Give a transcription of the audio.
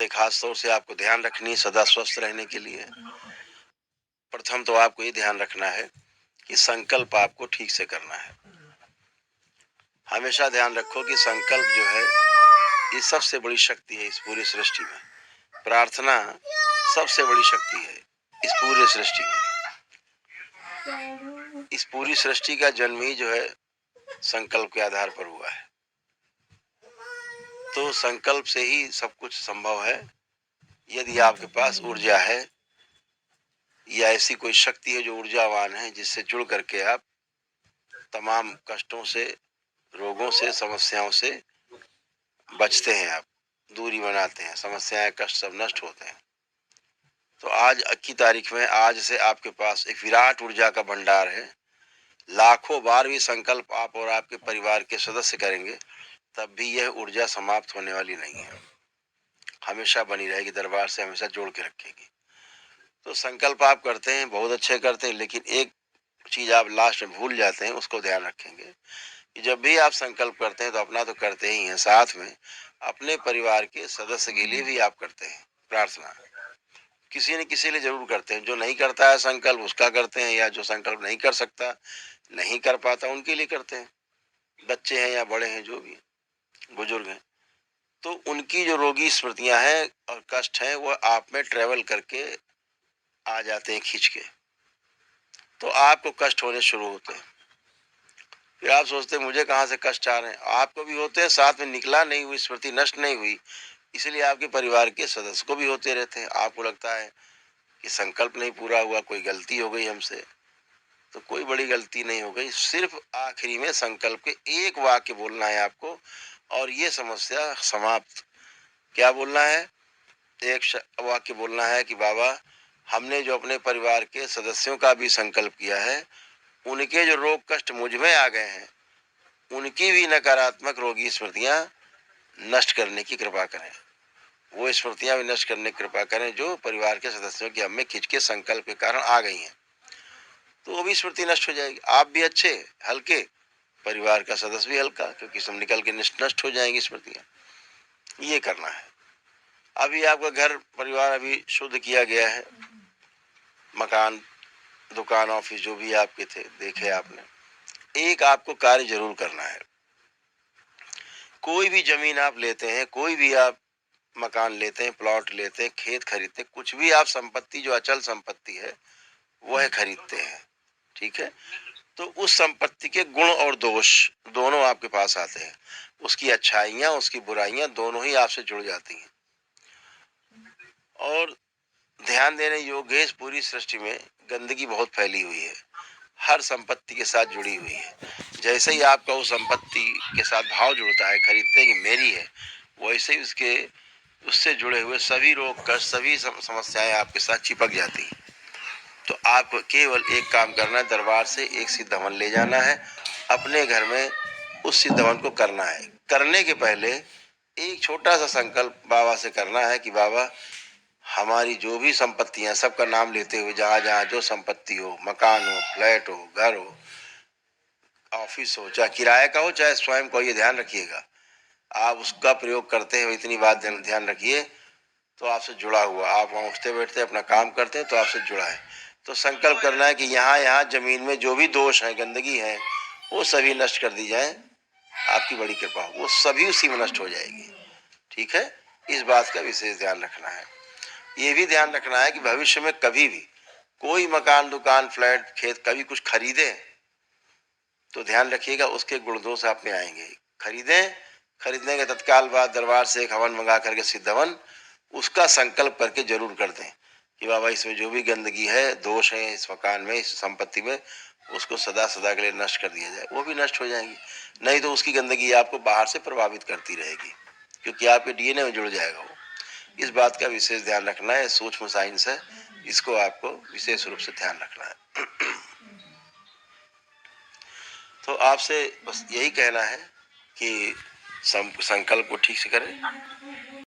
खास तौर से आपको ध्यान रखनी है सदा स्वस्थ रहने के लिए। प्रथम तो आपको ये ध्यान रखना है कि संकल्प आपको ठीक से करना है। हमेशा ध्यान रखो कि संकल्प जो है ये सबसे बड़ी शक्ति है इस पूरी सृष्टि में। प्रार्थना सबसे बड़ी शक्ति है इस पूरे सृष्टि में। इस पूरी सृष्टि का जन्म ही जो है संकल्प के आधार पर हुआ है। तो संकल्प से ही सब कुछ संभव है। यदि आपके पास ऊर्जा है या ऐसी कोई शक्ति है जो ऊर्जावान है, जिससे जुड़ करके आप तमाम कष्टों से, रोगों से, समस्याओं से बचते हैं, आप दूरी बनाते हैं, समस्याएं, कष्ट सब नष्ट होते हैं। तो आज की तारीख में आज से आपके पास एक विराट ऊर्जा का भंडार है। लाखों बार भी संकल्प आप और आपके परिवार के सदस्य करेंगे तब भी यह ऊर्जा समाप्त होने वाली नहीं है, हमेशा बनी रहेगी, दरबार से हमेशा जोड़ के रखेगी। तो संकल्प आप करते हैं, बहुत अच्छे करते हैं, लेकिन एक चीज आप लास्ट में भूल जाते हैं, उसको ध्यान रखेंगे कि जब भी आप संकल्प करते हैं तो अपना तो करते ही हैं, साथ में अपने परिवार के सदस्य के लिए भी आप करते हैं प्रार्थना। किसी न किसी लिए जरूर करते हैं। जो नहीं करता है संकल्प उसका करते हैं, या जो संकल्प नहीं कर सकता, नहीं कर पाता, उनके लिए करते हैं। बच्चे हैं या बड़े हैं, जो भी बुजुर्ग हैं, तो उनकी जो रोगी स्मृतियां हैं और कष्ट हैं वो आप में ट्रेवल करके आ जाते हैं खींच के, तो आपको कष्ट होने शुरू होते हैं। फिर आप सोचते हैं मुझे कहाँ से कष्ट आ रहे हैं, आपको भी होते हैं, साथ में निकला नहीं हुई, स्मृति नष्ट नहीं हुई, इसलिए आपके परिवार के सदस्य को भी होते रहते हैं। आपको लगता है कि संकल्प नहीं पूरा हुआ, कोई गलती हो गई हमसे, तो कोई बड़ी गलती नहीं हो गई। सिर्फ आखिरी में संकल्प के एक वाक्य बोलना है आपको और ये समस्या समाप्त। क्या बोलना है? एक वाक्य बोलना है कि बाबा, हमने जो अपने परिवार के सदस्यों का भी संकल्प किया है, उनके जो रोग कष्ट मुझ में आ गए हैं, उनकी भी नकारात्मक रोगी स्मृतियां नष्ट करने की कृपा करें। वो स्मृतियां भी नष्ट करने की कृपा करें जो परिवार के सदस्यों की हमें खिंच के संकल्प के कारण आ गई हैं, तो वो भी स्मृति नष्ट हो जाएगी। आप भी अच्छे हल्के, परिवार का सदस्य भी हल्का, क्योंकि सब निकल के नष्ट हो जाएंगी स्मृतियां। ये करना है। अभी आपका घर परिवार अभी शुद्ध किया गया है, मकान, दुकान, ऑफिस जो भी आपके थे देखे आपने, एक आपको कार्य जरूर करना है। कोई भी जमीन आप लेते हैं, कोई भी आप मकान लेते हैं, प्लॉट लेते हैं, खेत खरीदते हैं, कुछ भी आप संपत्ति जो अचल संपत्ति है वह खरीदते हैं, ठीक है, तो उस संपत्ति के गुण और दोष दोनों आपके पास आते हैं। उसकी अच्छाइयां, उसकी बुराइयां दोनों ही आपसे जुड़ जाती हैं। और ध्यान देने योग्य है, इस पूरी सृष्टि में गंदगी बहुत फैली हुई है, हर संपत्ति के साथ जुड़ी हुई है। जैसे ही आपका उस संपत्ति के साथ भाव जुड़ता है, खरीदते हैं कि मेरी है, वैसे ही उससे जुड़े हुए सभी रोग कष्ट, सभी समस्याएं आपके साथ चिपक जाती हैं। तो आपको केवल एक काम करना है, दरबार से एक सिद्ध हवन ले जाना है, अपने घर में उस सिद्ध हवन को करना है। करने के पहले एक छोटा सा संकल्प बाबा से करना है कि बाबा, हमारी जो भी संपत्तियां, सबका नाम लेते हुए, जहां जहां जो संपत्ति हो, मकान हो, फ्लैट हो, घर हो, ऑफिस हो, चाहे किराए का हो चाहे स्वयं का हो, ये ध्यान रखिएगा। आप उसका प्रयोग करते हैं, इतनी बात ध्यान रखिए, तो आपसे जुड़ा हुआ, आप वहाँ उठते बैठते अपना काम करते हैं तो आपसे जुड़ा है। तो संकल्प करना है कि यहाँ यहाँ जमीन में जो भी दोष है, गंदगी है, वो सभी नष्ट कर दी जाए, आपकी बड़ी कृपा हो, वो सभी उसी में नष्ट हो जाएगी, ठीक है। इस बात का विशेष ध्यान रखना है। ये भी ध्यान रखना है कि भविष्य में कभी भी कोई मकान, दुकान, फ्लैट, खेत कभी कुछ खरीदे तो ध्यान रखिएगा उसके गुणदोष आप में आएंगे। खरीदने के तत्काल बाद दरबार से एक हवन मंगा करके सिद्ध हवन, उसका संकल्प करके जरूर कर दें कि बाबा, इसमें जो भी गंदगी है, दोष है इस मकान में, इस संपत्ति में, उसको सदा सदा के लिए नष्ट कर दिया जाए। वो भी नष्ट हो जाएंगी। नहीं तो उसकी गंदगी आपको बाहर से प्रभावित करती रहेगी, क्योंकि आपके डीएनए में जुड़ जाएगा वो। इस बात का विशेष ध्यान रखना है। सूक्ष्म साइंस है, इसको आपको विशेष रूप से ध्यान रखना है। तो आपसे बस यही कहना है कि संकल्प को ठीक से करें